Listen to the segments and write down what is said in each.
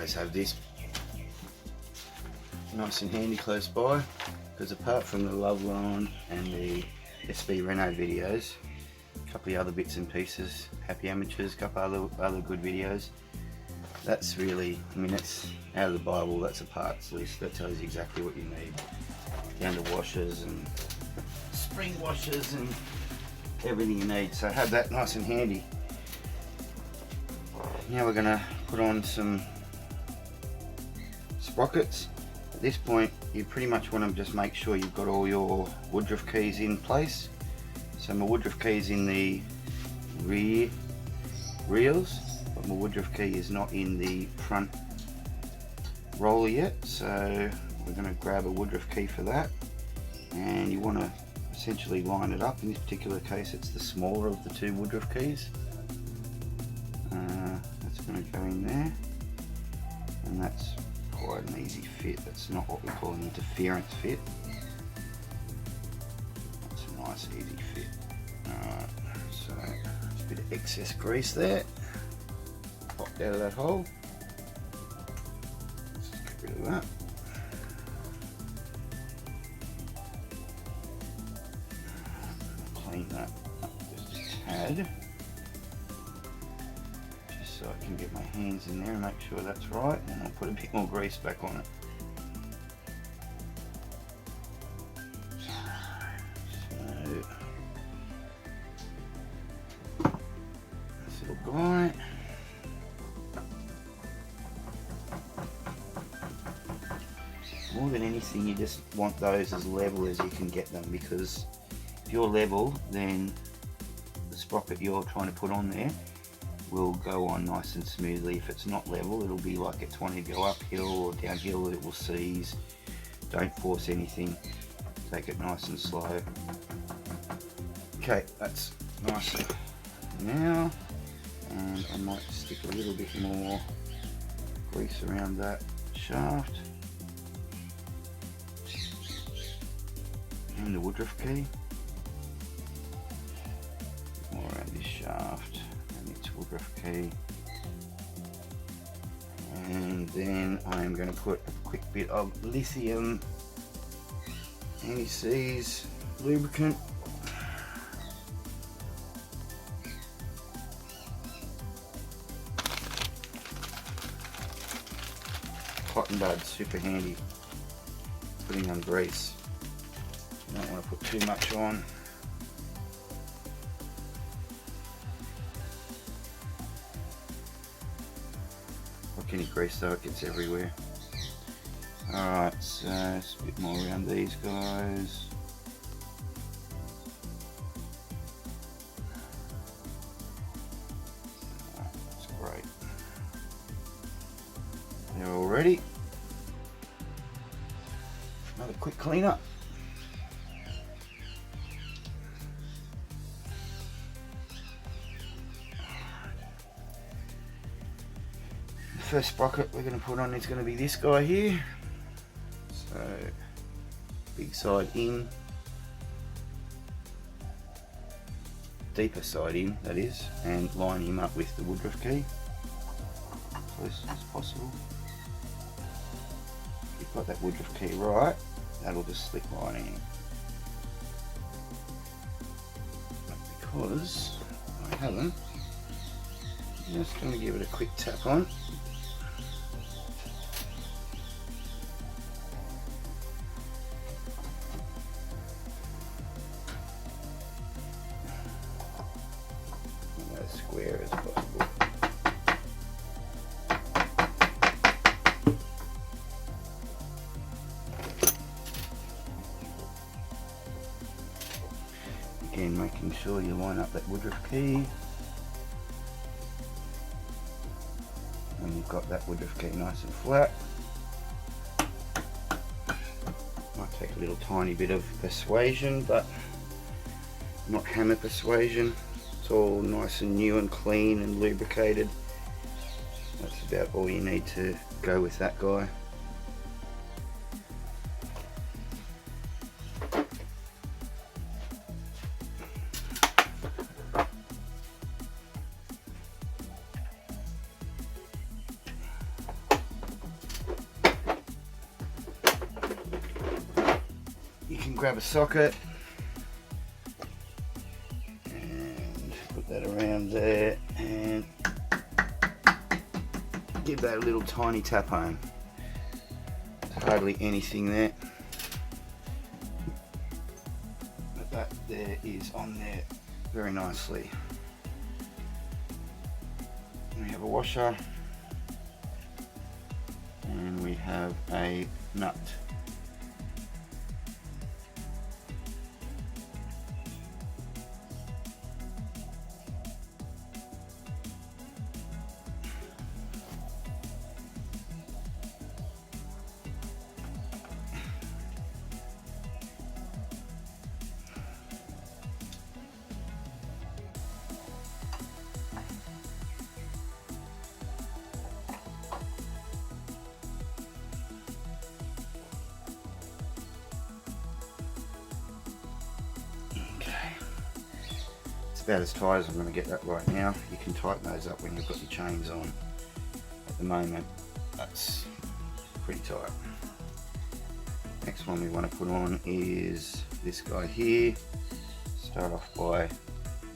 always have this nice and handy close by, because apart from the Love Line and the SB Reno videos, a couple of other bits and pieces, Happy Amateurs, a couple other good videos, that's really, I mean, that's out of the Bible. That's a parts list that tells you exactly what you need, down to washers and spring washers and everything you need. So have that nice and handy. Now we're going to put on some sprockets. At this point you pretty much want to just make sure you've got all your woodruff keys in place. So my woodruff key is in the rear reels, but my woodruff key is not in the front roller yet, so we're going to grab a woodruff key for that, and you want to essentially line it up. In this particular case it's the smaller of the two woodruff keys. That's going to go in there, and that's quite an easy fit. That's not what we call an interference fit. That's a nice easy fit. Alright, so a bit of excess grease there popped out of that hole. Let's just get rid of that. Clean that up just a tad, just so I can get my hands in there and make sure that's right, and I'll put a bit more grease back on it. So this little guy, more than anything you just want those as level as you can get them, because if you're level, then the sprocket you're trying to put on there will go on nice and smoothly. If it's not level, it'll be like it's wanting to go uphill or downhill, it will seize. Don't force anything, take it nice and slow. Okay, that's nice now, and I might stick a little bit more grease around that shaft and the woodruff key, more around this shaft and its woodruff key, and then I'm going to put a quick bit of lithium anti-seize lubricant. Cotton bud, super handy putting on grease. You don't want to put too much on. Like any grease though, it gets everywhere. Alright, so just a bit more around these guys. That's great. They're all ready. Another quick clean up. The first sprocket we're going to put on is going to be this guy here. So big side in, deeper side in that is, and line him up with the woodruff key as close as possible. If you've got that woodruff key right, that'll just slip right in. But because I haven't, I'm just going to give it a quick tap on. As square as possible. Again, making sure you line up that woodruff key, and you've got that woodruff key nice and flat. Might take a little tiny bit of persuasion, but not hammer persuasion. It's all nice and new and clean and lubricated. That's about all you need to go with that guy. grab a socket and put that around there and give that a little tiny tap home. There's hardly anything there, but that there is on there very nicely. We have a washer and we have a nut. About as tight as I'm going to get that right now. You can tighten those up when you've got your chains on. At the moment, that's pretty tight. Next one we want to put on is this guy here. Start off by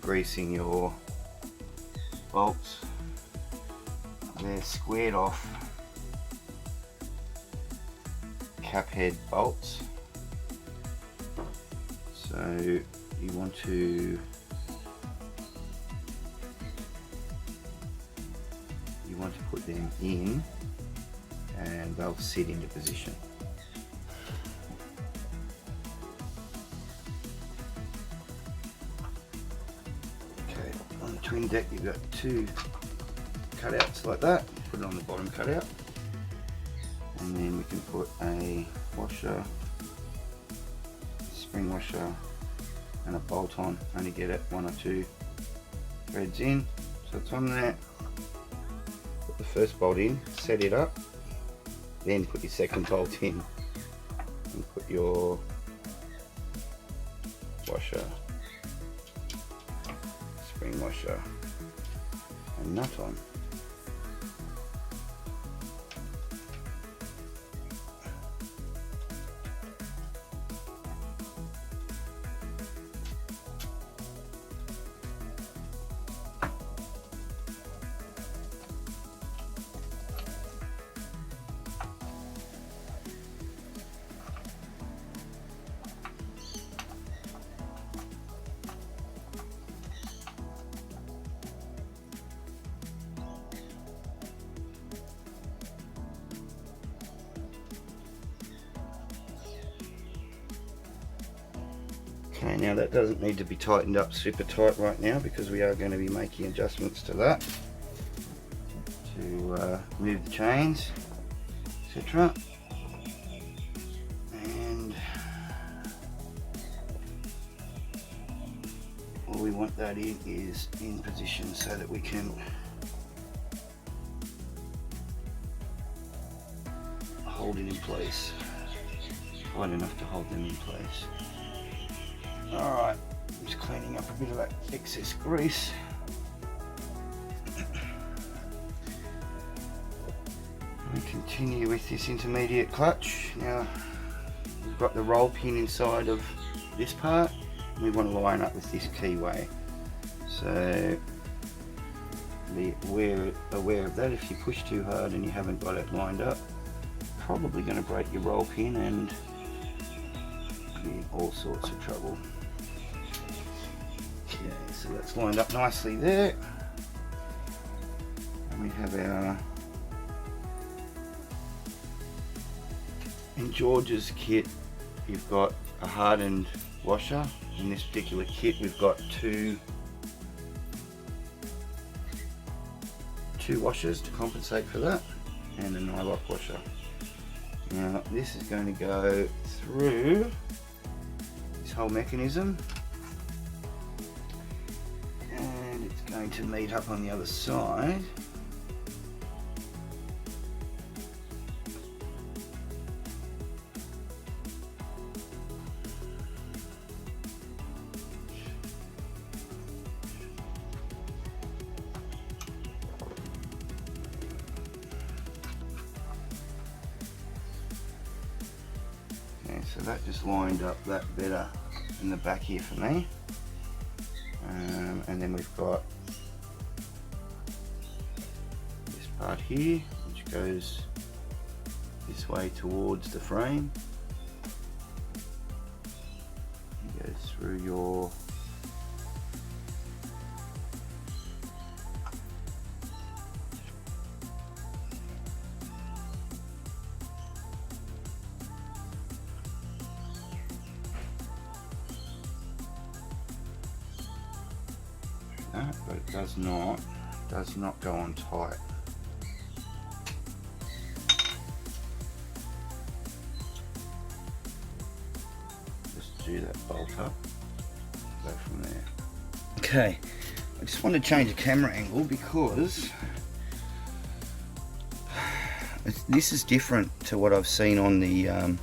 greasing your bolts. They're squared off cap head bolts. So you want to put them in and they'll sit into position. Okay, on the twin deck you've got two cutouts like that. Put it on the bottom cutout and then we can put a washer, spring washer and a bolt on. Only get it 1 or 2 threads in, so it's on there. The first bolt in, set it up, then put your second bolt in and put your washer, spring washer and nut on. Okay, now that doesn't need to be tightened up super tight right now because we are going to be making adjustments to that to move the chains, etc. And all we want that in is in position so that we can hold it in place, tight enough to hold them in place. Alright, just cleaning up a bit of that excess grease. We continue with this intermediate clutch. Now we've got the roll pin inside of this part. We want to line up with this keyway. So be aware of that. If you push too hard and you haven't got it lined up, probably going to break your roll pin and be in all sorts of trouble. Okay, so that's lined up nicely there. And we have our, in George's kit, you've got a hardened washer. In this particular kit, we've got two washers to compensate for that, and a nylock washer. Now this is going to go through this whole mechanism, and it's going to meet up on the other side. So that just lined up that better in the back here for me. And then we've got this part here, which goes this way towards the frame. It goes through your but it does not go on tight. Just do that bolt up, go from there. Okay, I just want to change the camera angle because this is different to what I've seen on the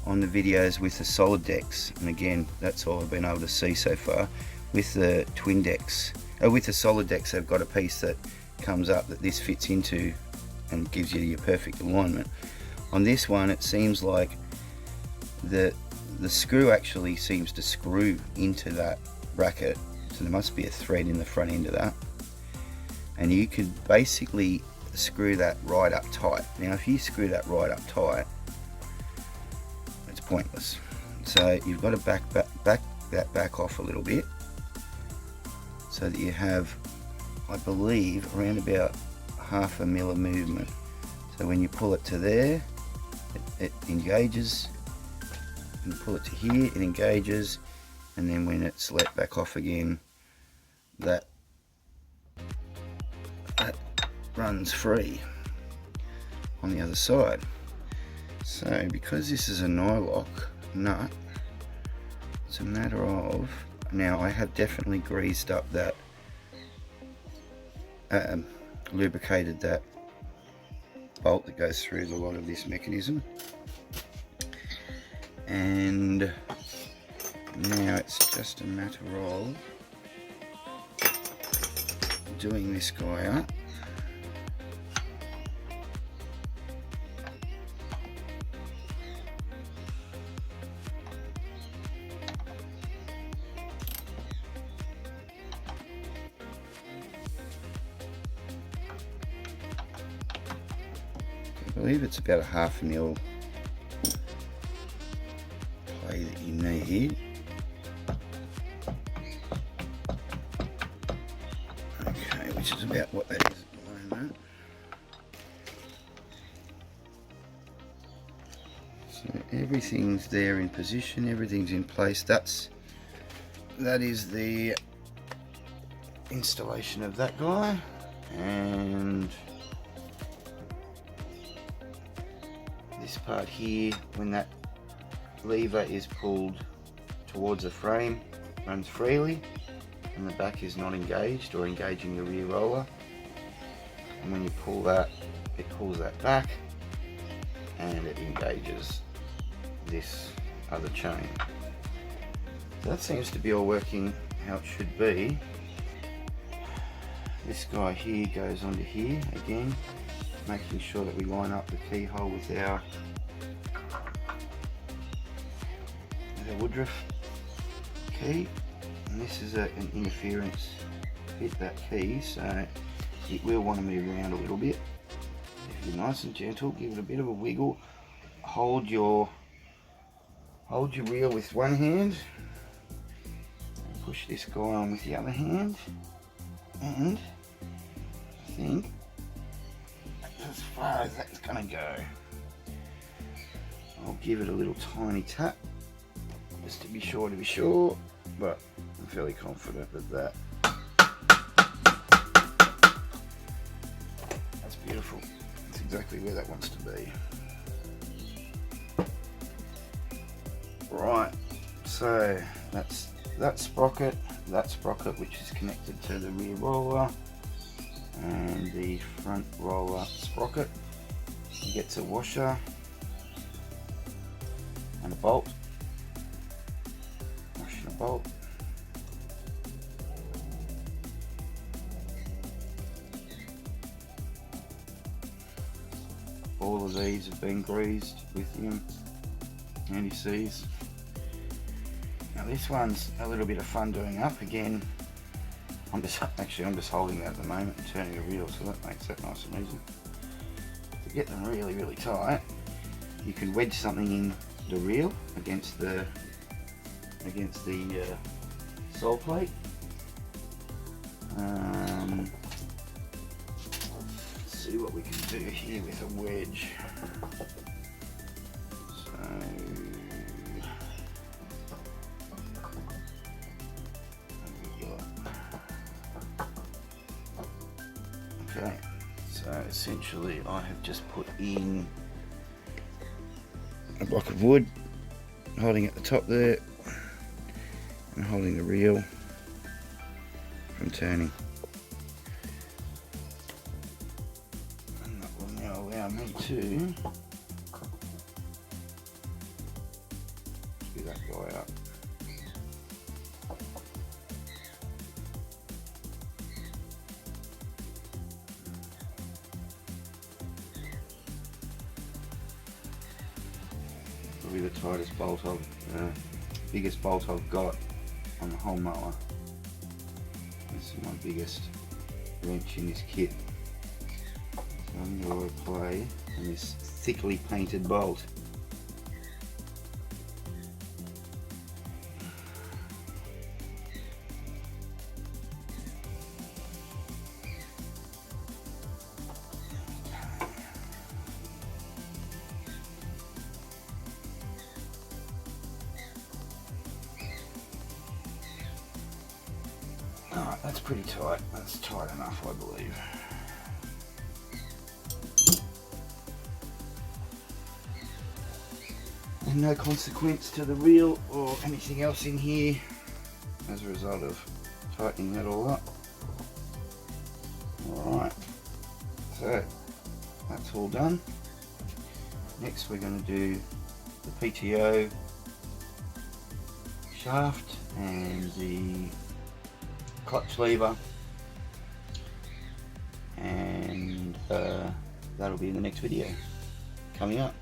videos with the solid decks, and again that's all I've been able to see so far. With the twin decks, with the solid decks, they've got a piece that comes up that this fits into and gives you your perfect alignment. On this one, it seems like the screw actually seems to screw into that bracket, so there must be a thread in the front end of that, and you could basically screw that right up tight. Now, if you screw that right up tight, it's pointless. So you've got to back that back off a little bit, so that you have, I believe, around about 1/2 mil of movement. So when you pull it to there, it engages. And you pull it to here, it engages, and then when it's let back off again, that runs free on the other side. So because this is a nylock nut, it's a matter of, now I have definitely greased up that, lubricated that bolt that goes through the lot of this mechanism, and now it's just a matter of doing this guy up. I believe it's about 1/2 mil play that you need. Okay, which is about what that is at the moment. So everything's there in position, everything's in place. That is the installation of that guy, and this part here, when that lever is pulled towards the frame, runs freely, and the back is not engaged or engaging the rear roller. And when you pull that, it pulls that back and it engages this other chain. So that seems to be all working how it should be. This guy here goes onto here again, making sure that we line up the keyhole with our woodruff key, and this is an interference fit, that key, so it will want to move around a little bit. If you're nice and gentle, give it a bit of a wiggle, hold your reel with one hand, push this guy on with the other hand, and I think as far as that's going to go, I'll give it a little tiny tap just to be sure, but I'm fairly confident of that. That's beautiful. That's exactly where that wants to be. Right, so that's that sprocket which is connected to the rear roller, and the front roller sprocket gets a washer and a bolt. Washer and a bolt. All of these have been greased lithium anti-seize. Now this one's a little bit of fun doing up. Again, I'm just holding that at the moment and turning the reel, so that makes that nice and easy. To get them really, really tight, you can wedge something in the reel against the sole plate. Let's see what we can do here with a wedge. Okay, so essentially I have just put in a block of wood, holding at the top there, and holding the reel from turning. And that will now allow me to screw that guy up. Probably the tightest bolt biggest bolt I've got on the whole mower. This is my biggest wrench in this kit. So I'm going to apply on this thickly painted bolt. Alright, that's pretty tight. That's tight enough, I believe. And no consequence to the reel or anything else in here as a result of tightening that all up. Alright, so that's all done. Next we're going to do the PTO shaft and the clutch lever, and that'll be in the next video coming up.